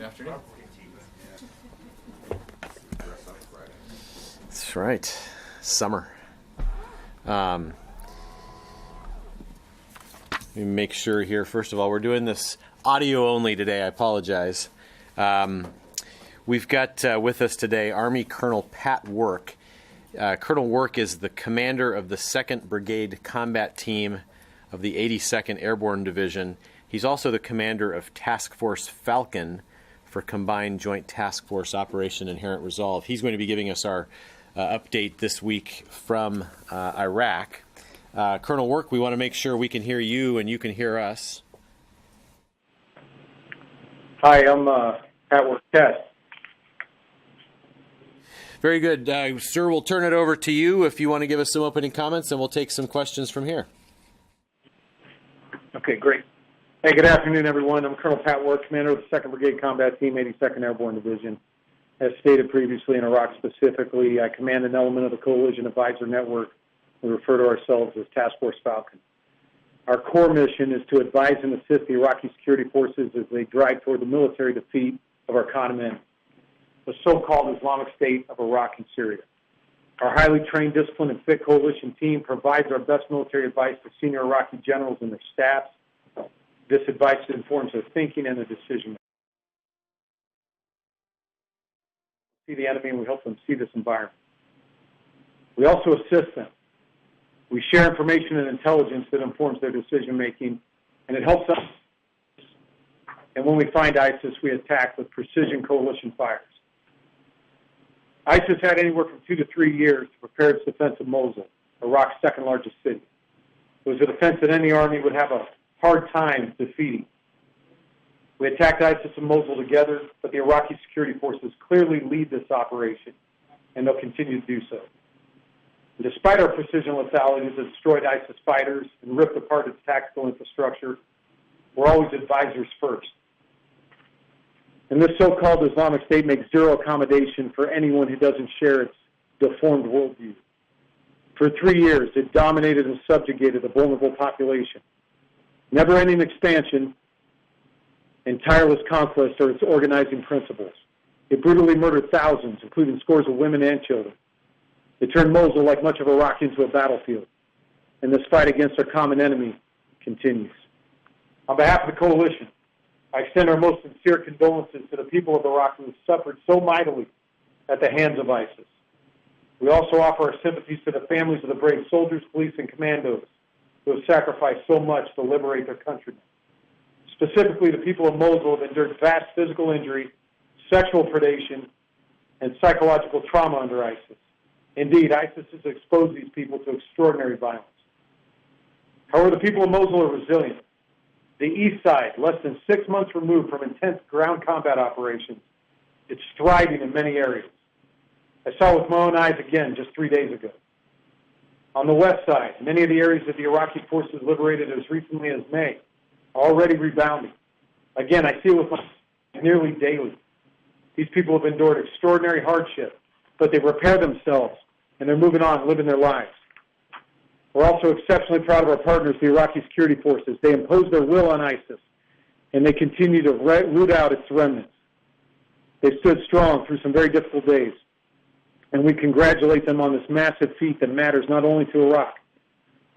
afternoon. That's right. Summer. Let me make sure here. First of all, we're doing this audio only today. I apologize. We've got with us today Army Colonel Pat Work. Colonel Work is the commander of the 2nd Brigade Combat Team of the 82nd Airborne Division. He's also the commander of Task Force Falcon for Combined Joint Task Force Operation Inherent Resolve. He's going to be giving us our update this week from Iraq. Colonel Work, we want to make sure we can hear you and you can hear us. Hi, I'm Pat Work Test. Very good. Sir, we'll turn it over to you if you want to give us some opening comments, and we'll take some questions from here. Okay, great. Hey, good afternoon, everyone. I'm Colonel Pat Work, commander of the 2nd Brigade Combat Team, 82nd Airborne Division. As stated previously, in Iraq specifically, I command an element of the Coalition Advisor Network. We refer to ourselves as Task Force Falcon. Our core mission is to advise and assist the Iraqi security forces as they drive toward the military defeat of our common enemy, the so-called Islamic State of Iraq and Syria. Our highly trained, disciplined, and fit coalition team provides our best military advice to senior Iraqi generals and their staffs. This advice informs their thinking and their decision-making. We see the enemy and we help them see this environment. We also assist them. We share information and intelligence that informs their decision-making, and it helps us. And when we find ISIS, we attack with precision coalition fires. ISIS had anywhere from 2 to 3 years to prepare its defense of Mosul, Iraq's second largest city. It was a defense that any army would have a hard time defeating. We attacked ISIS and Mosul together, but the Iraqi security forces clearly lead this operation, and they'll continue to do so. And despite our precision lethality that destroyed ISIS fighters and ripped apart its tactical infrastructure, we're always advisors first. And this so-called Islamic State makes zero accommodation for anyone who doesn't share its deformed worldview. For 3 years, it dominated and subjugated a vulnerable population. Never-ending expansion and tireless conquest are its organizing principles. It brutally murdered thousands, including scores of women and children. It turned Mosul, like much of Iraq, into a battlefield. And this fight against our common enemy continues. On behalf of the coalition, I extend our most sincere condolences to the people of Iraq who have suffered so mightily at the hands of ISIS. We also offer our sympathies to the families of the brave soldiers, police, and commandos who have sacrificed so much to liberate their countrymen. Specifically, the people of Mosul have endured vast physical injury, sexual predation, and psychological trauma under ISIS. Indeed, ISIS has exposed these people to extraordinary violence. However, the people of Mosul are resilient. The east side, less than 6 months removed from intense ground combat operations, it's thriving in many areas. I saw with my own eyes again just 3 days ago. On the west side, many of the areas that the Iraqi forces liberated as recently as May are already rebounding. Again, I see it with my eyes nearly daily. These people have endured extraordinary hardship, but they repair themselves, and they're moving on, living their lives. We're also exceptionally proud of our partners, the Iraqi security forces. They impose their will on ISIS, and they continue to root out its remnants. They've stood strong through some very difficult days, and we congratulate them on this massive feat that matters not only to Iraq,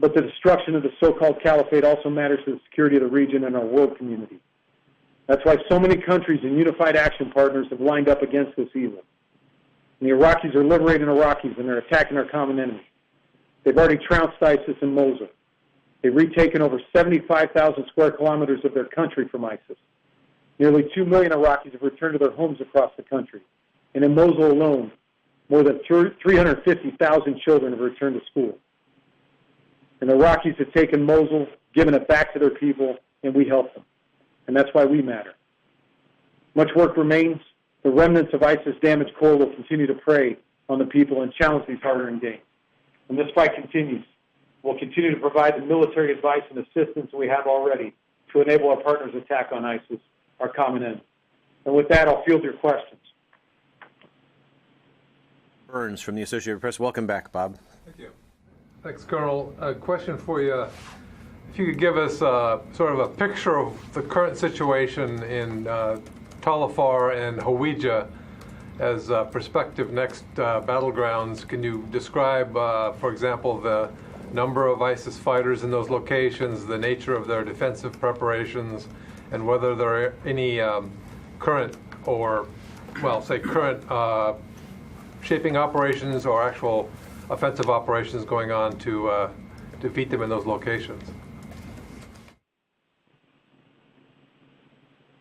but the destruction of the so-called caliphate also matters to the security of the region and our world community. That's why so many countries and unified action partners have lined up against this evil. And the Iraqis are liberating Iraqis, and they're attacking our common enemy. They've already trounced ISIS in Mosul. They've retaken over 75,000 square kilometers of their country from ISIS. Nearly 2 million Iraqis have returned to their homes across the country. And in Mosul alone, more than 350,000 children have returned to school. And the Iraqis have taken Mosul, given it back to their people, and we help them. And that's why we matter. Much work remains. The remnants of ISIS-damaged core will continue to prey on the people and challenge these hard-earned gains. And this fight continues. We'll continue to provide the military advice and assistance we have already to enable our partners' attack on ISIS, our common enemy. And with that, I'll field your questions. Burns from the Associated Press. Welcome back, Bob. Thank you. Thanks, Colonel. A question for you. If you could give us sort of a picture of the current situation in Talafar and Hawija as prospective next battlegrounds. Can you describe, for example, the number of ISIS fighters in those locations, the nature of their defensive preparations, and whether there are any current or, well, say current shaping operations or actual offensive operations going on to defeat them in those locations?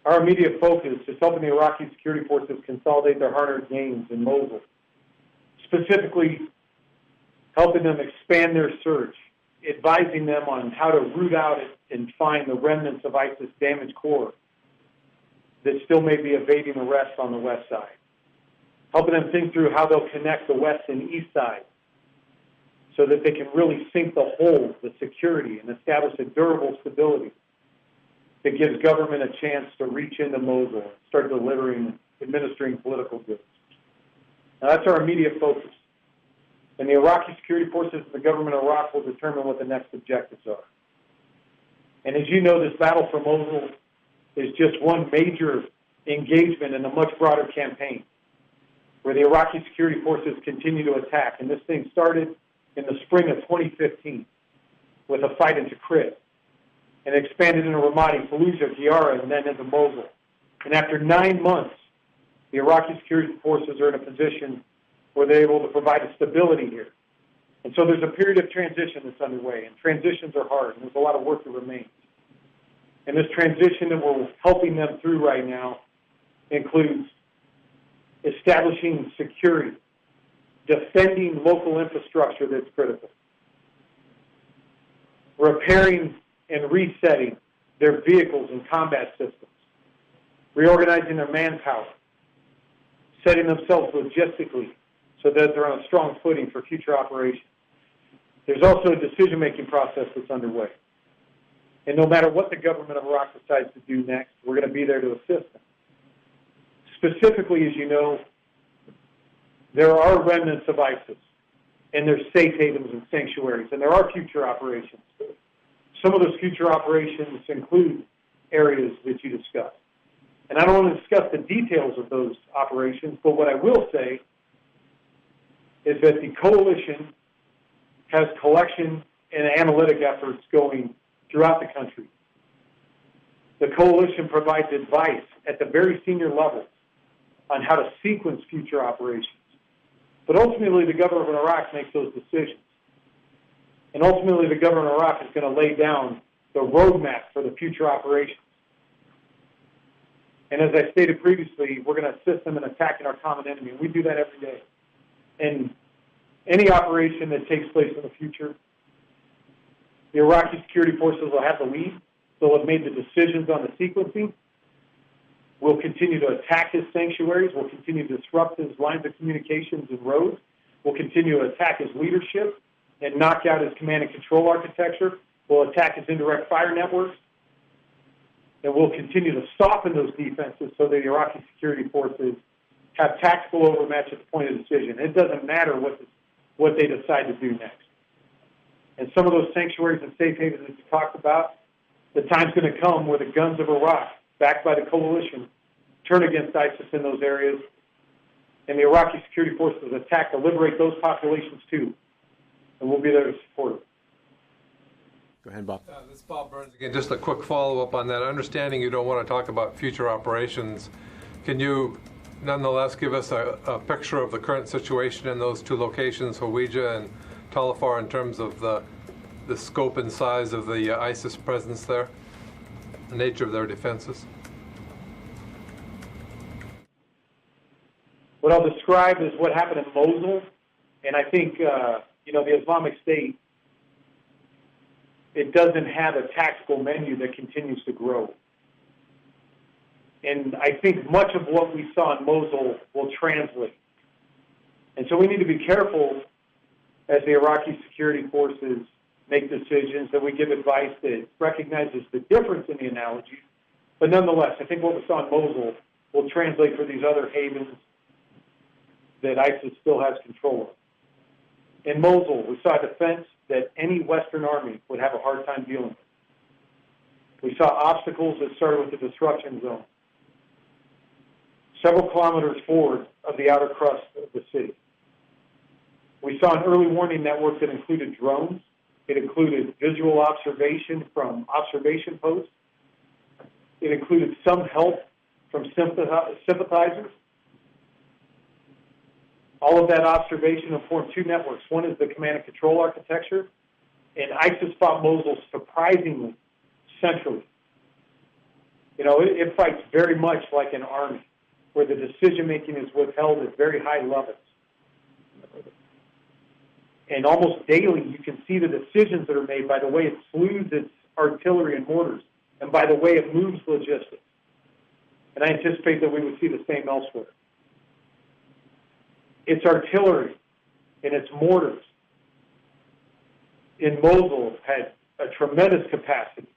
Our immediate focus is helping the Iraqi security forces consolidate their hard-earned gains in Mosul, specifically helping them expand their search, advising them on how to root out and find the remnants of ISIS damaged core that still may be evading arrest on the west side, helping them think through how they'll connect the west and east side so that they can really sink the hole, the security, and establish a durable stability that gives government a chance to reach into Mosul and start administering political goods. Now, that's our immediate focus. And the Iraqi security forces and the government of Iraq will determine what the next objectives are. And as you know, this battle for Mosul is just one major engagement in a much broader campaign where the Iraqi security forces continue to attack. And this thing started in the spring of 2015 with a fight into Tikrit and expanded into Ramadi, Fallujah, Gyara, and then into Mosul. And after 9 months, the Iraqi security forces are in a position where they're able to provide a stability here. And so there's a period of transition that's underway, and transitions are hard, and there's a lot of work that remains. And this transition that we're helping them through right now includes establishing security, defending local infrastructure that's critical, repairing and resetting their vehicles and combat systems, reorganizing their manpower, setting themselves logistically so that they're on a strong footing for future operations. There's also a decision-making process that's underway. And no matter what the government of Iraq decides to do next, we're going to be there to assist them. Specifically, as you know, there are remnants of ISIS, and there's safe havens and sanctuaries, and there are future operations. Some of those future operations include areas that you discussed. And I don't want to discuss the details of those operations, but what I will say is that the coalition has collection and analytic efforts going throughout the country. The coalition provides advice at the very senior levels on how to sequence future operations. But ultimately, the government of Iraq makes those decisions. And ultimately, the government of Iraq is going to lay down the roadmap for the future operations. And as I stated previously, we're going to assist them in attacking our common enemy. And we do that every day. And any operation that takes place in the future, the Iraqi security forces will have the lead. They'll have made the decisions on the sequencing. We'll continue to attack his sanctuaries. We'll continue to disrupt his lines of communications and roads. We'll continue to attack his leadership and knock out his command and control architecture. We'll attack his indirect fire networks. And we'll continue to soften those defenses so that the Iraqi security forces have tactical overmatch at the point of decision. It doesn't matter what they decide to do next. And some of those sanctuaries and safe havens that you talked about, the time's going to come where the guns of Iraq, backed by the coalition, turn against ISIS in those areas, and the Iraqi security forces attack to liberate those populations too. And we'll be there to support them. Go ahead, Bob. This is Bob Burns again. Just a quick follow-up on that. Understanding you don't want to talk about future operations, can you nonetheless give us a picture of the current situation in those two locations, Hawija and Talafar, in terms of the scope and size of the ISIS presence there, the nature of their defenses? What I'll describe is what happened in Mosul, and I think, the Islamic State, it doesn't have a tactical menu that continues to grow. And I think much of what we saw in Mosul will translate. And so we need to be careful as the Iraqi security forces make decisions, that we give advice that recognizes the difference in the analogies. But nonetheless, I think what we saw in Mosul will translate for these other havens that ISIS still has control of. In Mosul, we saw a defense that any Western army would have a hard time dealing with. We saw obstacles that started with the disruption zone. several kilometers forward of the outer crust of the city. We saw an early warning network that included drones. It included visual observation from observation posts. It included some help from sympathizers. All of that observation informed two networks. One is the command and control architecture, and ISIS fought Mosul surprisingly centrally. You know, it fights very much like an army, where the decision-making is withheld at very high levels. And almost daily, you can see the decisions that are made by the way it slews its artillery and mortars, and by the way it moves logistics. And I anticipate that we would see the same elsewhere. Its artillery and its mortars in Mosul had a tremendous capacity.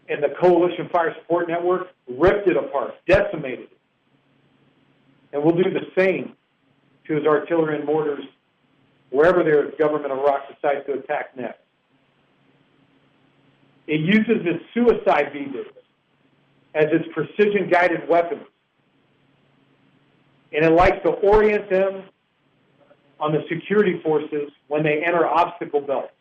And the Coalition Fire Support Network ripped it apart, decimated it. And we'll do the same to his artillery and mortars wherever the government of Iraq decides to attack next. It uses its suicide beavers as its precision-guided weapons. And it likes to orient them on the security forces when they enter obstacle belts.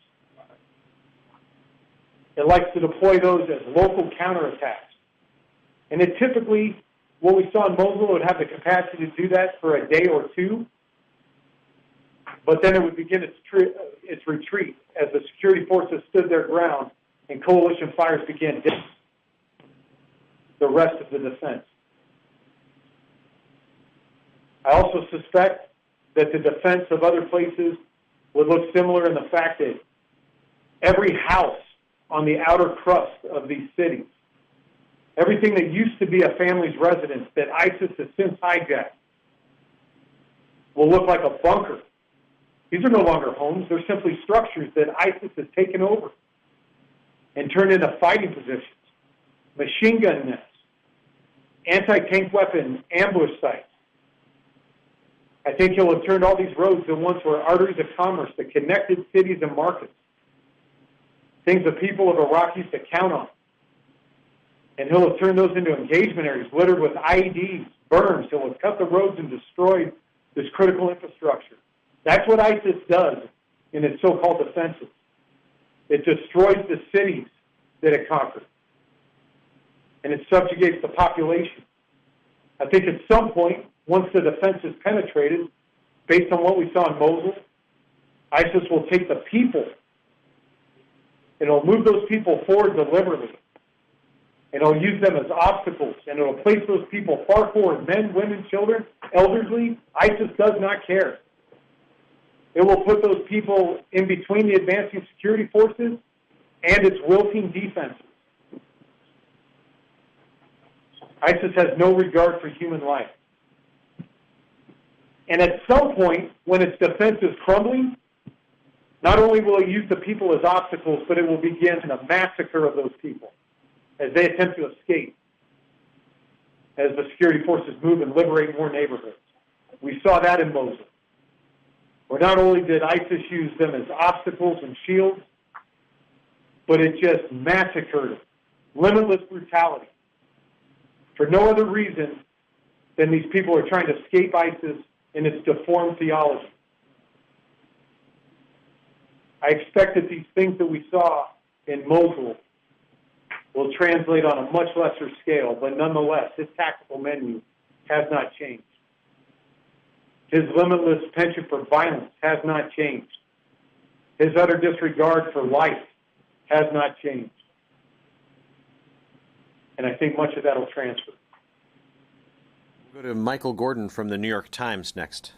It likes to deploy those as local counterattacks. And it typically, what we saw in Mosul, would have the capacity to do that for a day or two, but then it would begin its retreat as the security forces stood their ground and coalition fires began the rest of the defense. I also suspect that the defense of other places would look similar in the fact that every house on the outer crust of these cities, everything that used to be a family's residence that ISIS has since hijacked, will look like a bunker. These are no longer homes. They're simply structures that ISIS has taken over and turned into fighting positions, machine gun nests, anti-tank weapon ambush sites. I think he'll have turned all these roads that once were arteries of commerce that connected cities and markets, things the people of Iraq used to count on. And he'll have turned those into engagement areas littered with IEDs, berms. He'll have cut the roads and destroyed this critical infrastructure. That's what ISIS does in its so-called defenses. It destroys the cities that it conquered. And it subjugates the population. I think at some point, once the defense is penetrated, based on what we saw in Mosul, ISIS will take the people and it'll move those people forward deliberately. And it'll use them as obstacles. And it'll place those people far forward, men, women, children, elderly. ISIS does not care. It will put those people in between the advancing security forces and its wilting defenses. ISIS has no regard for human life. And at some point, when its defense is crumbling, not only will it use the people as obstacles, but it will begin the massacre of those people as they attempt to escape, as the security forces move and liberate more neighborhoods. We saw that in Mosul, where not only did ISIS use them as obstacles and shields, but it just massacred, limitless brutality, for no other reason than these people are trying to escape ISIS in its deformed theology. I expect that these things that we saw in Mosul will translate on a much lesser scale, but nonetheless, his tactical menu has not changed. His limitless penchant for violence has not changed. His utter disregard for life has not changed. And I think much of that will transfer. We'll go to Michael Gordon from the New York Times next.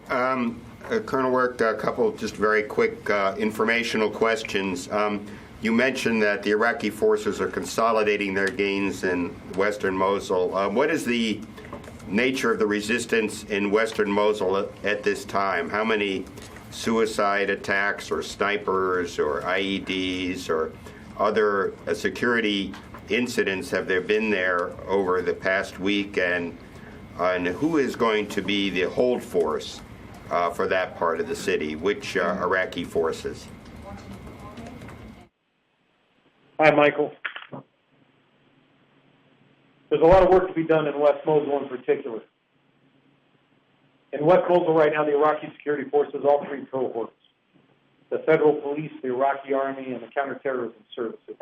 Colonel Work, a couple just very quick informational questions. You mentioned that the Iraqi forces are consolidating their gains in western Mosul. What is the nature of the resistance in western Mosul at this time? How many suicide attacks or snipers or IEDs or other security incidents have there been there over the past week, and who is going to be the hold force for that part of the city? Which Iraqi forces? Hi, Michael. There's a lot of work to be done in West Mosul in particular. In West Mosul right now, the Iraqi security forces, all three cohorts, the federal police, the Iraqi army, and the counterterrorism services,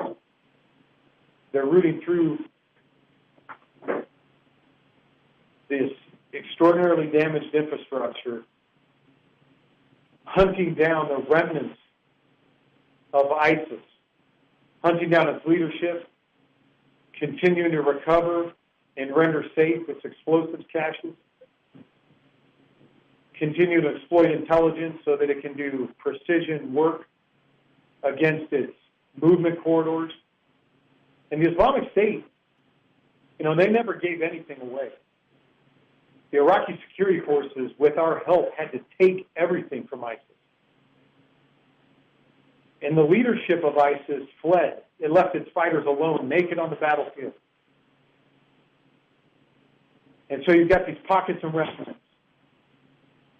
they're rooting through this extraordinarily damaged infrastructure, hunting down the remnants of ISIS, hunting down its leadership, continuing to recover and render safe its explosives caches, continue to exploit intelligence so that it can do precision work against its movement corridors. And the Islamic State, they never gave anything away. The Iraqi security forces, with our help, had to take everything from ISIS. And the leadership of ISIS fled. It left its fighters alone, naked on the battlefield. And so you've got these pockets and remnants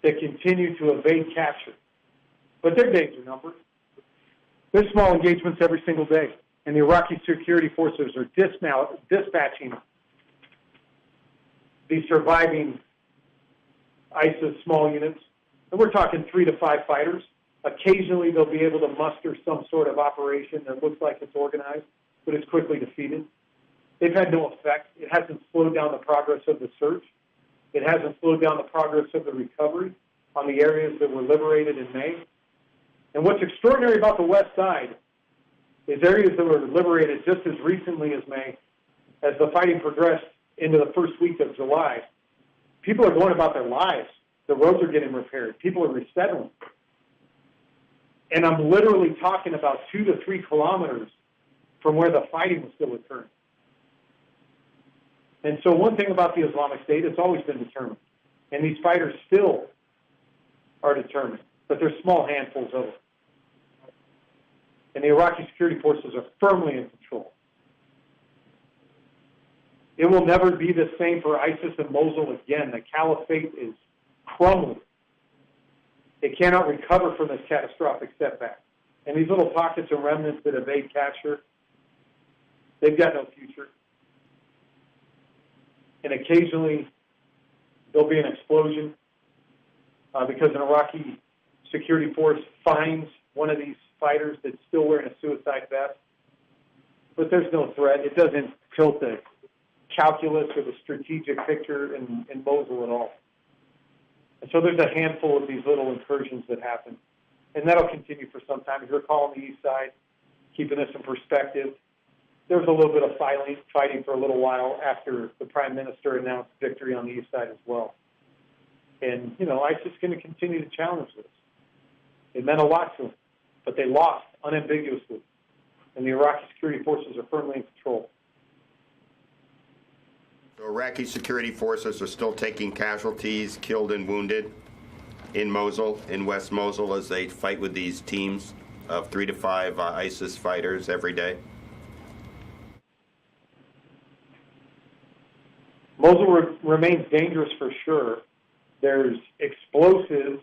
that continue to evade capture. But their days are numbered. There's small engagements every single day. And the Iraqi security forces are dispatching these surviving ISIS small units. And we're talking 3 to 5 fighters. Occasionally they'll be able to muster some sort of operation that looks like it's organized, but it's quickly defeated. They've had no effect. It hasn't slowed down the progress of the search. It hasn't slowed down the progress of the recovery on the areas that were liberated in May. And what's extraordinary about the west side is areas that were liberated just as recently as May, as the fighting progressed into the first week of July. People are going about their lives. The roads are getting repaired. People are resettling. And I'm literally talking about 2 to 3 kilometers from where the fighting was still occurring. And so one thing about the Islamic State, it's always been determined. And these fighters still are determined, but there's small handfuls of them. And the Iraqi security forces are firmly in control. It will never be the same for ISIS and Mosul again. The caliphate is crumbling. It cannot recover from this catastrophic setback. And these little pockets and remnants that evade capture, they've got no future. And occasionally there'll be an explosion because an Iraqi security force finds one of these fighters that's still wearing a suicide vest. But there's no threat. It doesn't tilt the calculus or the strategic picture in Mosul at all. And so there's a handful of these little incursions that happen. And that'll continue for some time. If you recall on the east side, keeping this in perspective, there was a little bit of fighting for a little while after the Prime Minister announced victory on the east side as well. And, ISIS is going to continue to challenge this. It meant a lot to them, but they lost unambiguously. And the Iraqi security forces are firmly in control. So Iraqi security forces are still taking casualties, killed and wounded in Mosul, in West Mosul, as they fight with these teams of 3 to 5 ISIS fighters every day? Mosul remains dangerous for sure. There's explosives.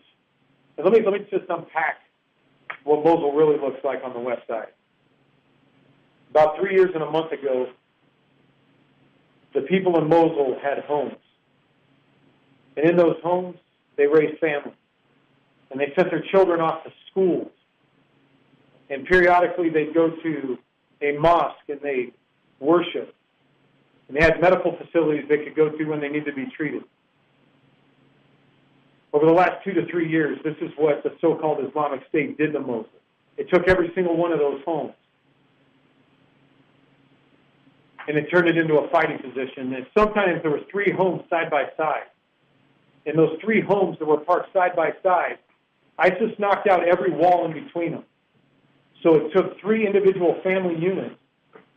And let me just unpack what Mosul really looks like on the west side. About 3 years and a month ago, the people in Mosul had homes. And in those homes, they raised families. And they sent their children off to schools. And periodically, they'd go to a mosque and they'd worship. And they had medical facilities they could go to when they needed to be treated. Over the last 2 to 3 years, this is what the so-called Islamic State did to Mosul. It took every single one of those homes and it turned it into a fighting position. And sometimes there were 3 homes side by side. And those 3 homes that were parked side by side, ISIS knocked out every wall in between them. So it took 3 individual family units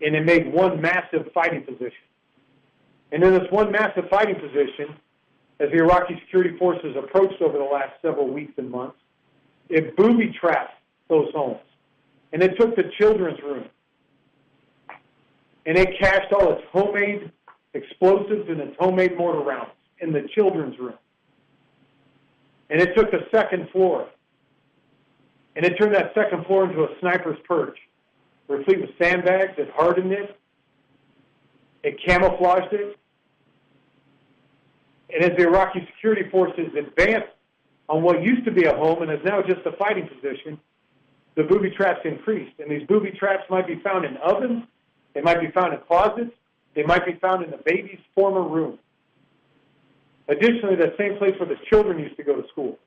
and it made one massive fighting position. And in this one massive fighting position, as the Iraqi security forces approached over the last several weeks and months, it booby-trapped those homes. And it took the children's room. And it cached all its homemade explosives and its homemade mortar rounds in the children's room. And it took the second floor. And it turned that second floor into a sniper's perch, replete with sandbags that hardened it. It camouflaged it. And as the Iraqi security forces advanced on what used to be a home and is now just a fighting position, the booby traps increased. And these booby traps might be found in ovens, they might be found in closets, they might be found in the baby's former room. Additionally, that same place where the children used to go to school.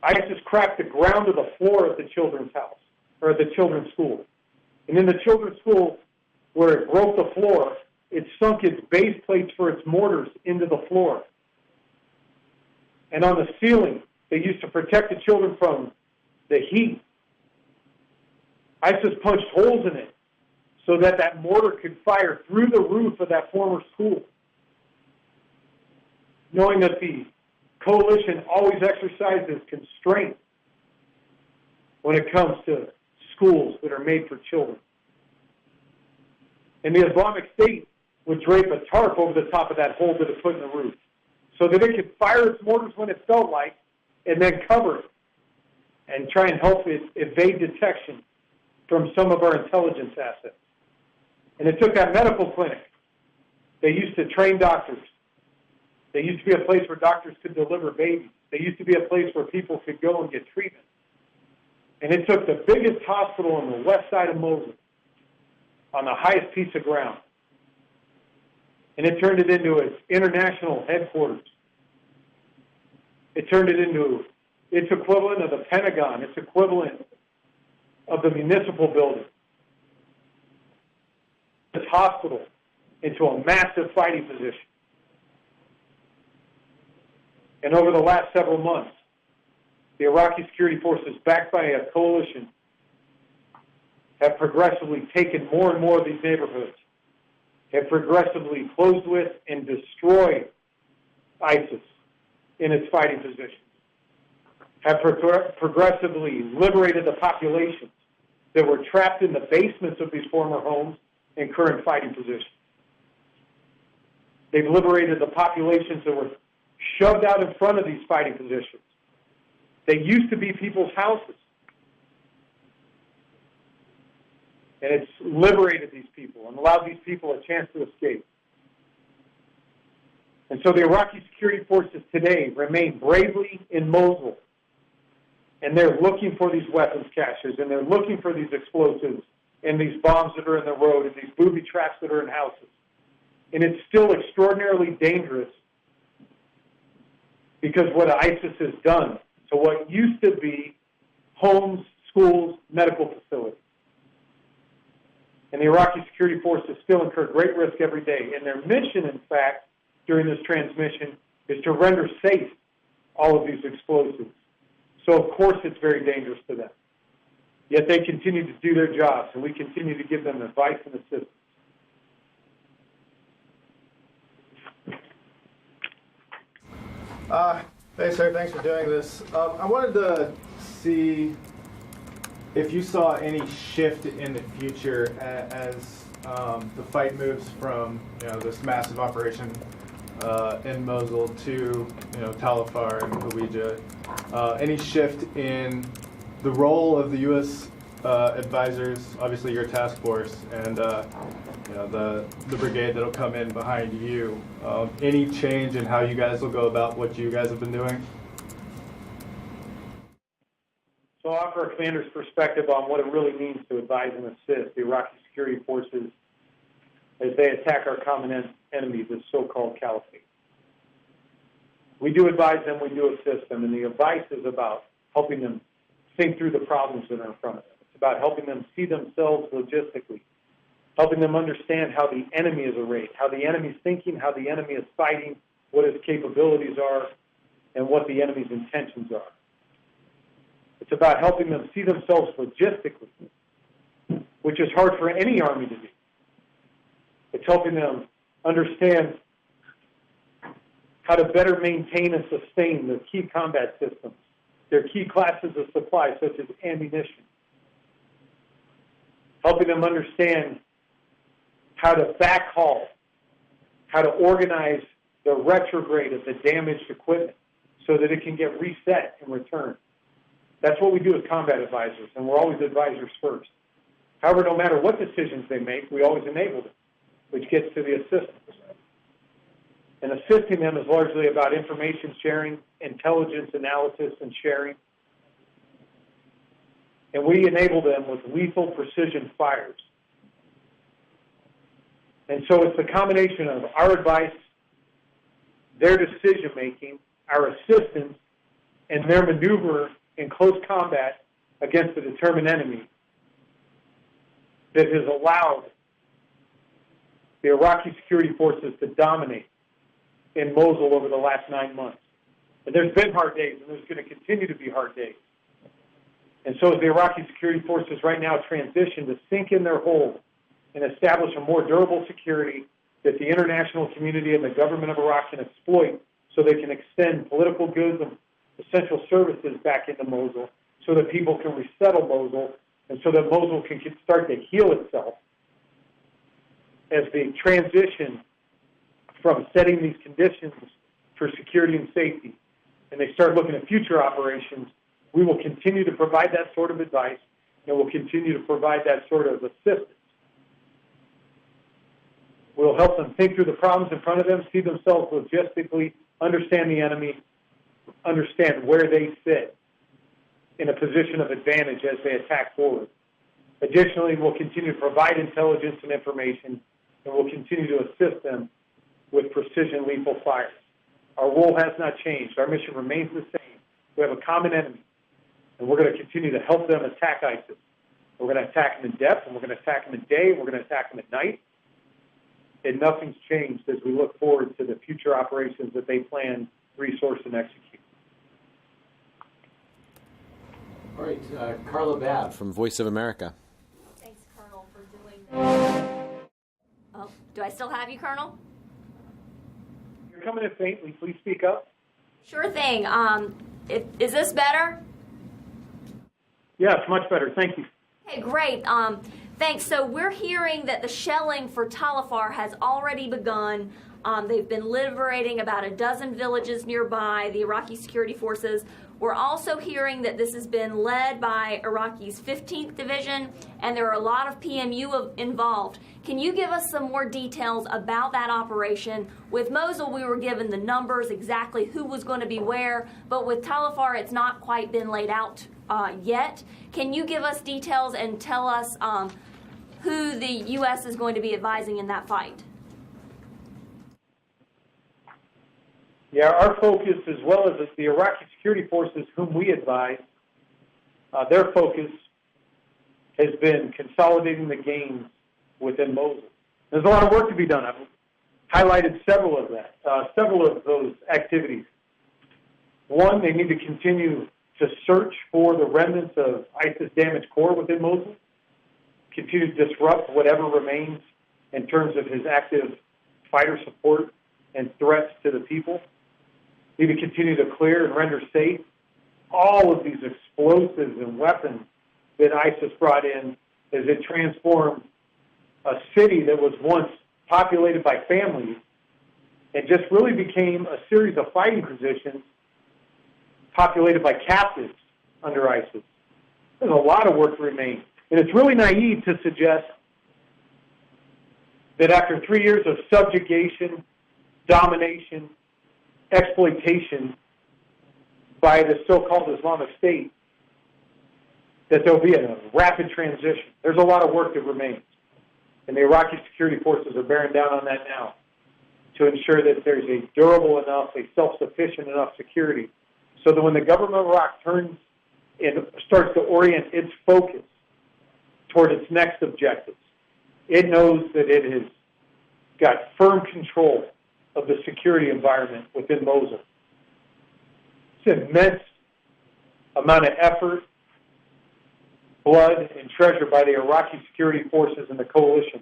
ISIS cracked the ground of the floor of the children's house, or the children's school. And in the children's school, where it broke the floor, it sunk its base plates for its mortars into the floor. And on the ceiling, they used to protect the children from the heat. ISIS punched holes in it so that that mortar could fire through the roof of that former school. Knowing that the coalition always exercises constraint when it comes to schools that are made for children. And the Islamic State would drape a tarp over the top of that hole that it put in the roof so that it could fire its mortars when it felt like and then cover it and try and help it evade detection from some of our intelligence assets. And it took that medical clinic. They used to train doctors. They used to be a place where doctors could deliver babies. They used to be a place where people could go and get treatment. And it took the biggest hospital on the west side of Mosul, on the highest piece of ground, and it turned it into its international headquarters. It turned it into its equivalent of the Pentagon, its equivalent of the municipal building, this hospital into a massive fighting position. And over the last several months, the Iraqi security forces, backed by a coalition, have progressively taken more and more of these neighborhoods, have progressively closed with and destroyed ISIS in its fighting positions, have progressively liberated the populations that were trapped in the basements of these former homes in current fighting positions. They've liberated the populations that were shoved out in front of these fighting positions. They used to be people's houses. And it's liberated these people and allowed these people a chance to escape. And so the Iraqi security forces today remain bravely in Mosul. And they're looking for these weapons caches, and they're looking for these explosives and these bombs that are in the road and these booby traps that are in houses. And it's still extraordinarily dangerous because what ISIS has done to what used to be homes, schools, medical facilities. And the Iraqi security forces still incur great risk every day. And their mission, in fact, during this transmission, is to render safe all of these explosives. So, of course, it's very dangerous to them. Yet they continue to do their jobs, and we continue to give them advice and assistance. Hey, sir. Thanks for doing this. I wanted to see if you saw any shift in the future as the fight moves from this massive operation in Mosul to Tal Afar and Hawija. Any shift in the role of the U.S. Advisors, obviously your task force, and the brigade that'll come in behind you. Any change in how you guys will go about what you guys have been doing? So I'll offer a commander's perspective on what it really means to advise and assist the Iraqi security forces as they attack our common enemy, the so-called caliphate. We do advise them, we do assist them, and the advice is about helping them think through the problems that are in front of them. It's about helping them see themselves logistically, helping them understand how the enemy is arrayed, how the enemy is thinking, how the enemy is fighting, what his capabilities are, and what the enemy's intentions are. It's about helping them see themselves logistically, which is hard for any army to do. It's helping them understand how to better maintain and sustain their key combat systems, their key classes of supply, such as ammunition. Helping them understand how to backhaul, how to organize the retrograde of the damaged equipment so that it can get reset and returned. That's what we do as combat advisors, and we're always advisors first. However, no matter what decisions they make, we always enable them. which gets to the assistance. And assisting them is largely about information sharing, intelligence analysis and sharing. And we enable them with lethal precision fires. And so it's the combination of our advice, their decision-making, our assistance, and their maneuver in close combat against a determined enemy that has allowed the Iraqi security forces to dominate in Mosul over the last 9 months. And there's been hard days, and there's going to continue to be hard days. And so as the Iraqi security forces right now transition to sink in their hold and establish a more durable security that the international community and the government of Iraq can exploit so they can extend political goods and essential services back into Mosul so that people can resettle Mosul and so that Mosul can start to heal itself as they transition from setting these conditions for security and safety and they start looking at future operations. We will continue to provide that sort of advice and we'll continue to provide that sort of assistance. We'll help them think through the problems in front of them, see themselves logistically, understand the enemy, understand where they sit in a position of advantage as they attack forward. Additionally, we'll continue to provide intelligence and information, and we'll continue to assist them with precision lethal fires. Our role has not changed. Our mission remains the same. We have a common enemy, and we're going to continue to help them attack ISIS. We're going to attack them in depth, and we're going to attack them in day, and we're going to attack them at night. And nothing's changed as we look forward to the future operations that they plan, resource, and execute. All right, Carla Babb from Voice of America. Thanks, Colonel, for doing that. Oh, do I still have you, Colonel? You're coming in faintly. Please speak up. Sure thing. Is this better? Yes, much better. Thank you. Okay, great. Thanks. So we're hearing that the shelling for Talafar has already begun. They've been liberating about a dozen villages nearby, the Iraqi security forces. We're also hearing that this has been led by Iraqi's 15th Division, and there are a lot of PMU involved. Can you give us some more details about that operation? With Mosul, we were given the numbers, exactly who was going to be where, but with Talafar, it's not quite been laid out yet. Can you give us details and tell us who the U.S. is going to be advising in that fight? Yeah, our focus, as well as the Iraqi security forces whom we advise, their focus has been consolidating the gains within Mosul. There's a lot of work to be done. I've highlighted several of those activities. One, they need to continue to search for the remnants of ISIS-damaged core within Mosul, continue to disrupt whatever remains in terms of his active fighter support and threats to the people. Need to continue to clear and render safe all of these explosives and weapons that ISIS brought in as it transformed a city that was once populated by families and just really became a series of fighting positions populated by captives under ISIS. There's a lot of work remains. And it's really naive to suggest that after 3 years of subjugation, domination, exploitation by the so-called Islamic State, that there'll be a rapid transition. There's a lot of work that remains. And the Iraqi security forces are bearing down on that now to ensure that there's a durable enough, a self-sufficient enough security so that when the government of Iraq turns and starts to orient its focus toward its next objectives, it knows that it has got firm control of the security environment within Mosul. It's an immense amount of effort, blood, and treasure by the Iraqi security forces and the coalition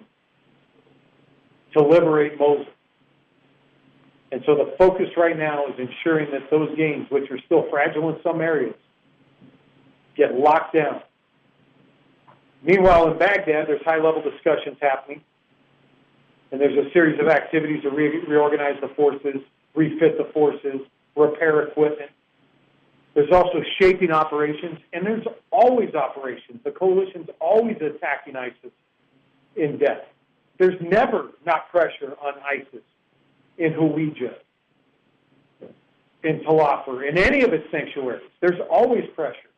to liberate Mosul. And so the focus right now is ensuring that those gains, which are still fragile in some areas, get locked down. Meanwhile, in Baghdad, there's high-level discussions happening, and there's a series of activities to reorganize the forces, refit the forces, repair equipment. There's also shaping operations, and there's always operations. The coalition's always attacking ISIS in depth. There's never not pressure on ISIS in Hawija, in Talafar, in any of its sanctuaries. There's always pressure.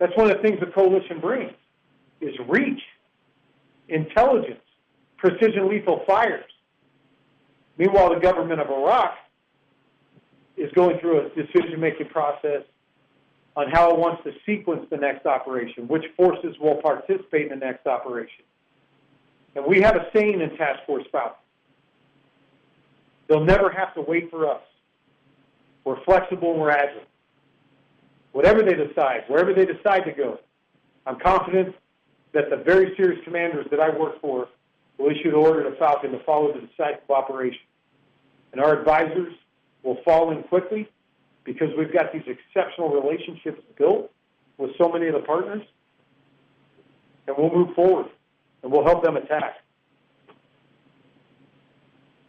That's one of the things the coalition brings, is reach, intelligence, precision lethal fires. Meanwhile, the government of Iraq is going through a decision-making process on how it wants to sequence the next operation, which forces will participate in the next operation. And we have a saying in Task Force Falcon: they'll never have to wait for us. We're flexible and we're agile. Whatever they decide, wherever they decide to go, I'm confident that the very serious commanders that I work for will issue the order to Falcon to follow the decisive operation. And our advisors will fall in quickly because we've got these exceptional relationships built with so many of the partners. And we'll move forward and we'll help them attack.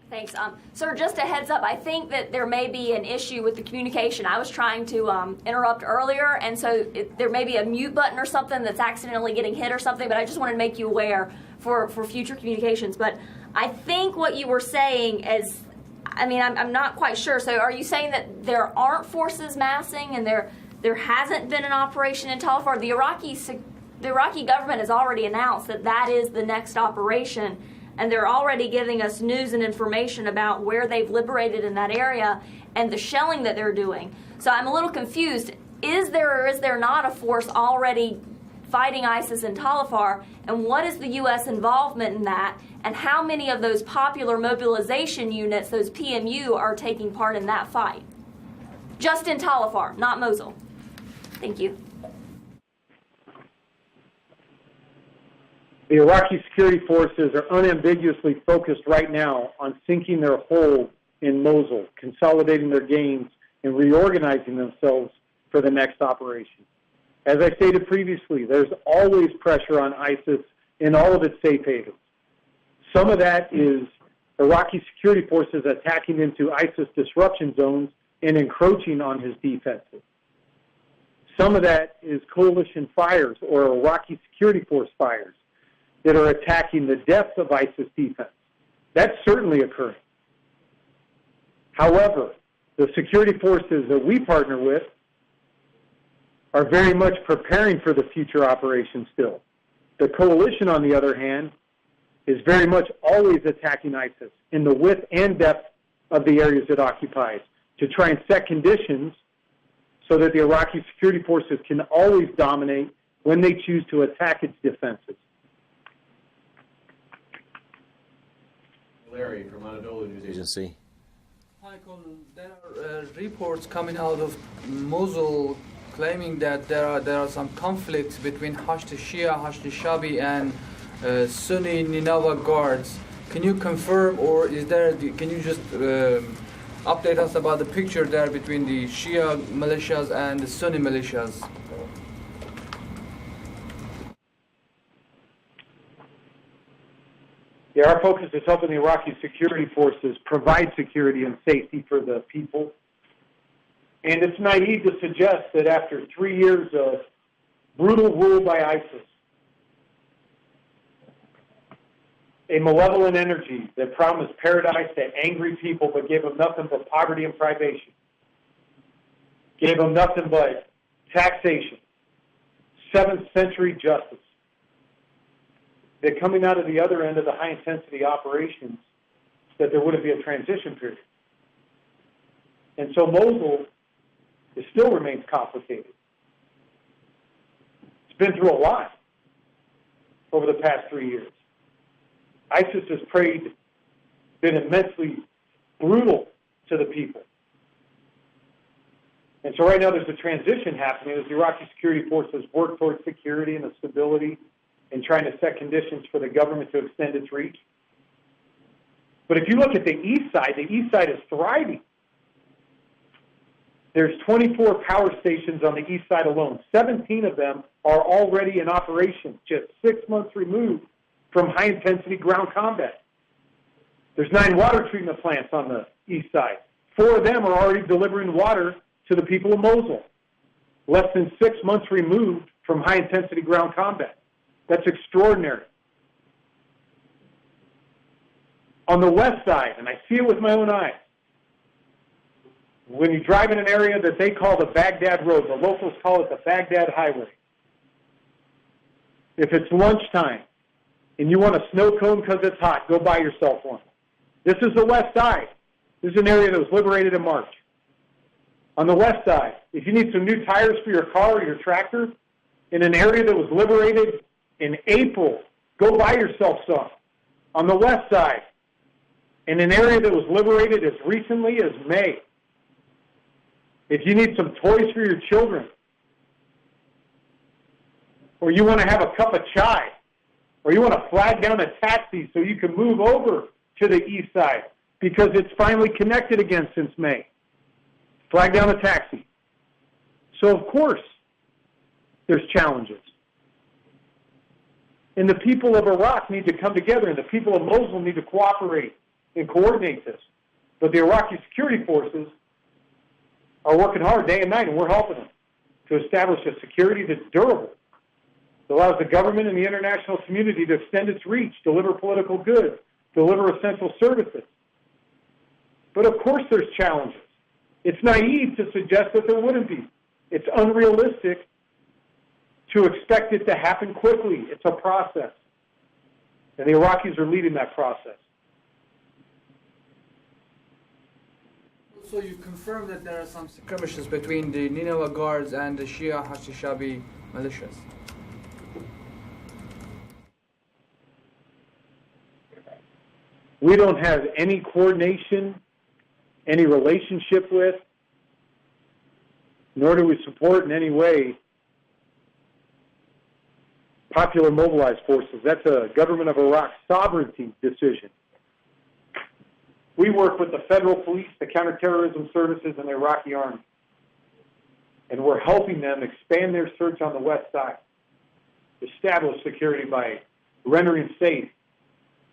Thanks. Sir, just a heads up, I think that there may be an issue with the communication. I was trying to interrupt earlier, and so there may be a mute button or something that's accidentally getting hit or something, but I just wanted to make you aware for future communications. But I think what you were saying is, I mean, I'm not quite sure. So are you saying that there aren't forces massing and there hasn't been an operation in Talafar? The Iraqi government has already announced that that is the next operation, and they're already giving us news and information about where they've liberated in that area and the shelling that they're doing. So I'm a little confused. Is there or is there not a force already fighting ISIS in Talafar, and what is the U.S. involvement in that, and how many of those popular mobilization units, those PMU, are taking part in that fight? Just in Talafar, not Mosul. Thank you. The Iraqi security forces are unambiguously focused right now on sinking their hold in Mosul, consolidating their gains, and reorganizing themselves for the next operation. As I stated previously, there's always pressure on ISIS in all of its safe havens. Some of that is Iraqi security forces attacking into ISIS disruption zones and encroaching on his defenses. Some of that is coalition fires or Iraqi security force fires that are attacking the depths of ISIS defense. That's certainly occurring. However, the security forces that we partner with are very much preparing for the future operation still. The coalition, on the other hand, is very much always attacking ISIS in the width and depth of the areas it occupies to try and set conditions so that the Iraqi security forces can always dominate when they choose to attack its defenses. Larry from Anadolu News Agency. Hi, Colonel. There are reports coming out of Mosul claiming that there are some conflicts between Hashd Shia, Hashd Shabi, and Sunni Nineveh guards. Can you confirm, or can you just update us about the picture there between the Shia militias and the Sunni militias? Yeah, our focus is helping the Iraqi security forces provide security and safety for the people. And it's naive to suggest that after 3 years of brutal rule by ISIS, a malevolent energy that promised paradise to angry people but gave them nothing but poverty and privation, gave them nothing but taxation, 7th century justice, that coming out of the other end of the high-intensity operations, that there wouldn't be a transition period. And so Mosul still remains complicated. It's been through a lot over the past 3 years. ISIS has been immensely brutal to the people. And so right now there's a transition happening as the Iraqi security forces work towards security and the stability and trying to set conditions for the government to extend its reach. But if you look at the east side is thriving. There's 24 power stations on the east side alone. 17 of them are already in operation, just 6 months removed from high-intensity ground combat. There's 9 water treatment plants on the east side. 4 of them are already delivering water to the people of Mosul, less than 6 months removed from high-intensity ground combat. That's extraordinary. On the west side, and I see it with my own eyes, when you drive in an area that they call the Baghdad Road, the locals call it the Baghdad Highway. If it's lunchtime and you want a snow cone because it's hot, go buy yourself one. This is the west side. This is an area that was liberated in March. On the west side, if you need some new tires for your car or your tractor, in an area that was liberated in April, go buy yourself some. On the west side, in an area that was liberated as recently as May, if you need some toys for your children, or you want to have a cup of chai, or you want to flag down a taxi so you can move over to the east side because it's finally connected again since May. Flag down a taxi. So, of course, there's challenges. And the people of Iraq need to come together, and the people of Mosul need to cooperate and coordinate this. But the Iraqi security forces are working hard day and night, and we're helping them to establish a security that's durable, that allows the government and the international community to extend its reach, deliver political goods, deliver essential services. But of course there's challenges. It's naive to suggest that there wouldn't be. It's unrealistic to expect it to happen quickly. It's a process. And the Iraqis are leading that process. So you confirm that there are some skirmishes between the Nineveh Guards and the Shia Hashishabi militias? We don't have any coordination, any relationship with, nor do we support in any way Popular Mobilized Forces. That's a government of Iraq sovereignty decision. We work with the federal police, the counterterrorism services, and the Iraqi army. And we're helping them expand their search on the west side, establish security by rendering safe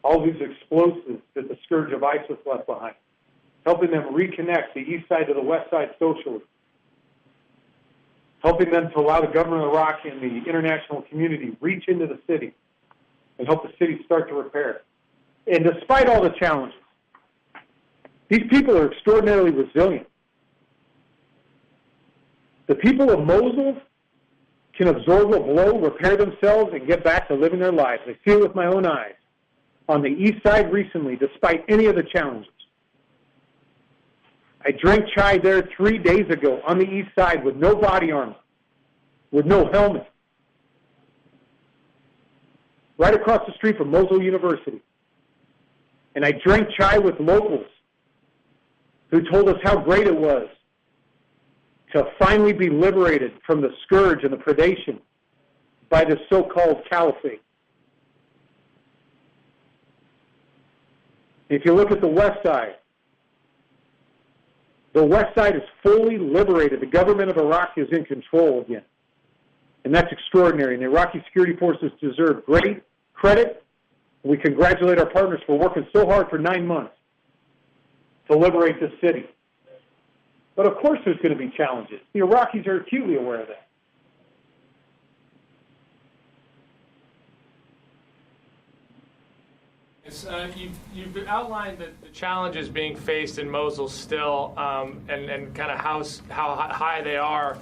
all these explosives that the scourge of ISIS left behind, helping them reconnect the east side to the west side socially, helping them to allow the government of Iraq and the international community reach into the city and help the city start to repair. And despite all the challenges, these people are extraordinarily resilient. The people of Mosul can absorb a blow, repair themselves, and get back to living their lives. I see it with my own eyes on the east side recently, despite any of the challenges. I drank chai there 3 days ago on the east side with no body armor, with no helmet, right across the street from Mosul University. And I drank chai with locals who told us how great it was to finally be liberated from the scourge and the predation by the so-called caliphate. If you look at the west side is fully liberated. The government of Iraq is in control again. And that's extraordinary. And the Iraqi security forces deserve great credit. We congratulate our partners for working so hard for 9 months to liberate this city. But of course there's going to be challenges. The Iraqis are acutely aware of that. You've outlined the challenges being faced in Mosul still, and kind of how high they are.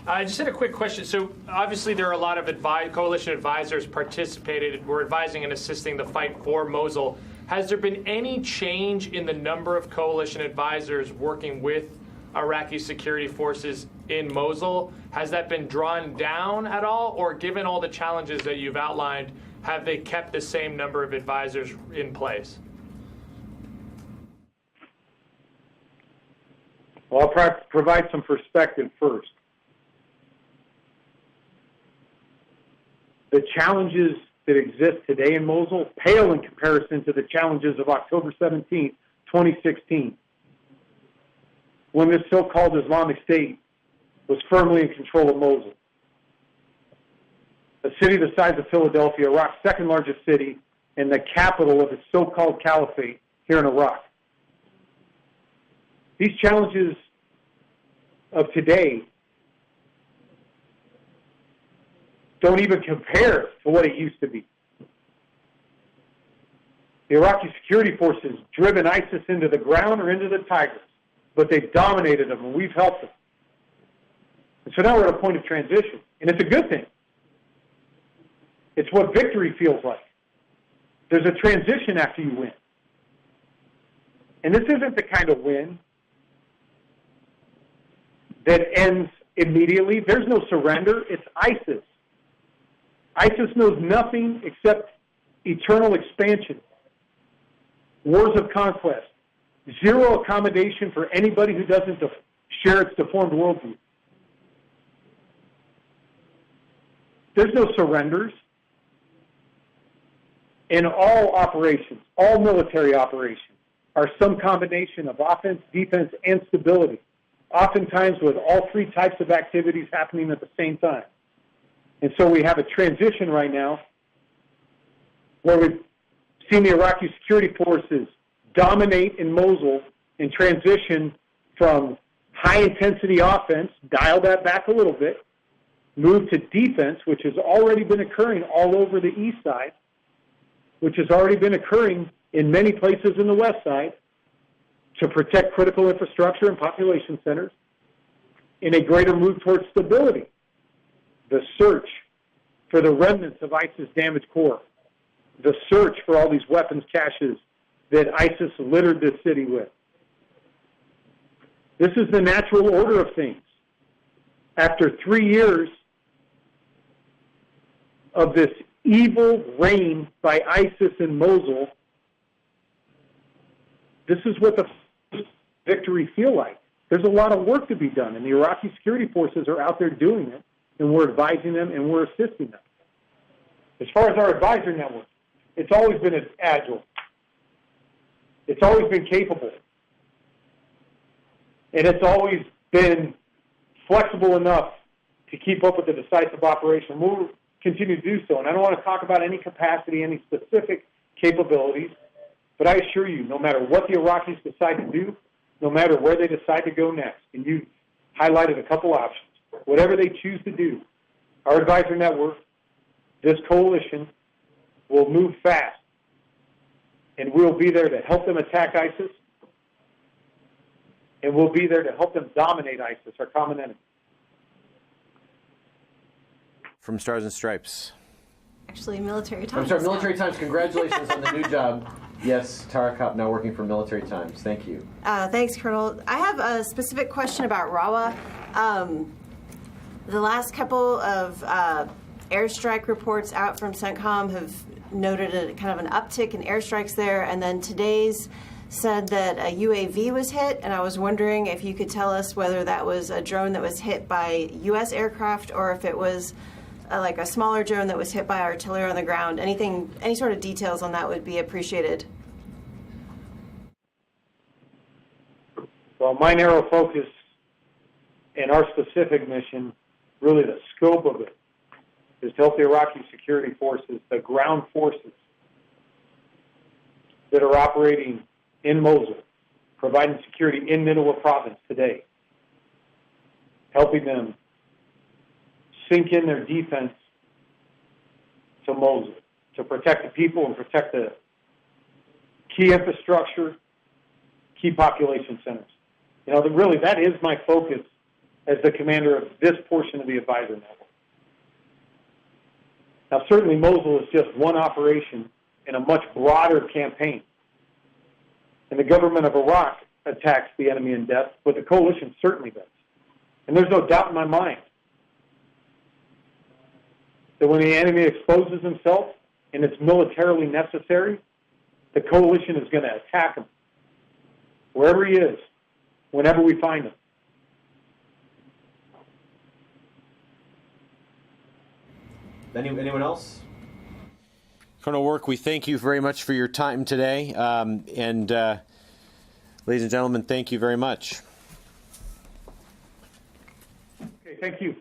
I just had a quick question. So obviously there are a lot of coalition advisors participated. We're advising and assisting the fight for Mosul. Has there been any change in the number of coalition advisors working with Iraqi security forces in Mosul? Has that been drawn down at all, or given all the challenges that you've outlined, have they kept the same number of advisors in place? Well, I'll provide some perspective first. The challenges that exist today in Mosul pale in comparison to the challenges of October 17, 2016, when this so-called Islamic State was firmly in control of Mosul. A city the size of Philadelphia, Iraq's second largest city, and the capital of the so-called caliphate here in Iraq. These challenges of today don't even compare to what it used to be. The Iraqi security forces driven ISIS into the ground or into the Tigris, but they've dominated them, and we've helped them. And so now we're at a point of transition, and it's a good thing. It's what victory feels like. There's a transition after you win. And this isn't the kind of win that ends immediately. There's no surrender. It's ISIS. ISIS knows nothing except eternal expansion, wars of conquest, zero accommodation for anybody who doesn't share its deformed worldview. There's no surrenders. In all operations, all military operations, are some combination of offense, defense, and stability, oftentimes with all three types of activities happening at the same time. And so we have a transition right now where we've seen the Iraqi security forces dominate in Mosul and transition from high-intensity offense, dial that back a little bit, move to defense, which has already been occurring all over the east side, which has already been occurring in many places in the west side, to protect critical infrastructure and population centers, in a greater move towards stability, the search for the remnants of ISIS damaged core, the search for all these weapons caches that ISIS littered this city with. This is the natural order of things. After 3 years of this evil reign by ISIS in Mosul, this is what the victory feel like. There's a lot of work to be done, and the Iraqi security forces are out there doing it, and we're advising them and we're assisting them. As far as our advisor network, it's always been agile. It's always been capable. And it's always been flexible enough to keep up with the decisive operation. We'll continue to do so. And I don't want to talk about any capacity, any specific capabilities, but I assure you, no matter what the Iraqis decide to do, no matter where they decide to go next, and you highlighted a couple options, whatever they choose to do, our advisor network, this coalition, will move fast, and we'll be there to help them attack ISIS, and we'll be there to help them dominate ISIS, our common enemy. From Stars and Stripes. Actually, Military Times. I'm sorry, Military Times. Congratulations on the new job. Yes, Tara Kopp now working for Military Times. Thank you. Thanks, Colonel. I have a specific question about Rawa. The last couple of airstrike reports out from CENTCOM have noted a kind of an uptick in airstrikes there, and then today's said that a UAV was hit, and I was wondering if you could tell us whether that was a drone that was hit by U.S. aircraft or if it was like a smaller drone that was hit by artillery on the ground. Anything, any sort of details on that would be appreciated. Well, my narrow focus and our specific mission, really the scope of it, is to help the Iraqi security forces, the ground forces that are operating in Mosul, providing security in Nineveh province today, helping them sink in their defense to Mosul, to protect the people and protect the key infrastructure, key population centers. You know, really, that is my focus as the commander of this portion of the advisor network. Now, certainly Mosul is just one operation in a much broader campaign. And the government of Iraq attacks the enemy in depth, but the coalition certainly does. And there's no doubt in my mind that when the enemy exposes himself and it's militarily necessary, the coalition is going to attack him wherever he is, whenever we find him. Anyone else? Colonel Work, we thank you very much for your time today. And ladies and gentlemen, thank you very much. Okay, thank you.